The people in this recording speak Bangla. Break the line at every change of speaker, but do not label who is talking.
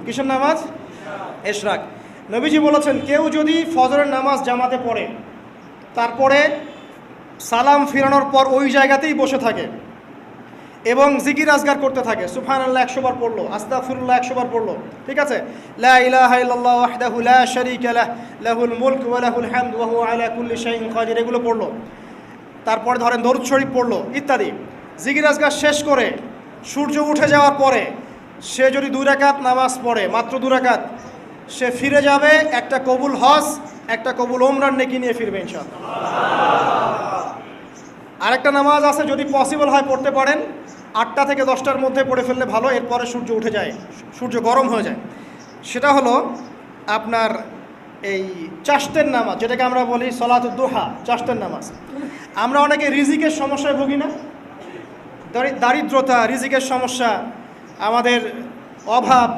কিসের নামাজ? ইশরাক। নবীজি বলেছেন কেউ যদি ফজরের নামাজ জামাতে পড়ে তারপরে সালাম ফিরানোর পর ওই জায়গাতেই বসে থাকে এবং জিকির আজগার করতে থাকে, সুবহানাল্লাহ 100 বার পড়লো, আস্তাগফিরুল্লাহ 100 বার পড়লো, ঠিক আছে, লা ইলাহা ইল্লাল্লাহ ওয়াহদাহু লা শারীকা লাহ লাহুল মুলকু ওয়া লাহুল হামদু ওয়া হুয়া আলা কুল্লি শাইইন কাদির, এগুলো পড়লো, তারপরে ধরেন দরুদ শরীফ পড়লো ইত্যাদি, জিকির আজগার শেষ করে সূর্য উঠে যাওয়ার পরে সে যদি 2 রাকাত নামাজ পড়ে, মাত্র 2 রাকাত, সে ফিরে যাবে একটা কবুল হজ, একটা কবুল ওমরার নেকি নিয়ে ফিরবে ইনশাআল্লাহ। আরেকটা নামাজ আছে, যদি পসিবল হয় পড়তে পারেন, 8টা থেকে 10টার মধ্যে পড়ে ফেললে ভালো, এরপরে সূর্য উঠে যায়, সূর্য গরম হয়ে যায়। সেটা হলো আপনার এই চাশতের নামাজ, যেটাকে আমরা বলি সলাতুদ দুহা, চাশতের নামাজ। আমরা অনেকে রিজিকের সমস্যায় ভুগি না, দারিদ্রতা, রিজিকের সমস্যা, আমাদের অভাব,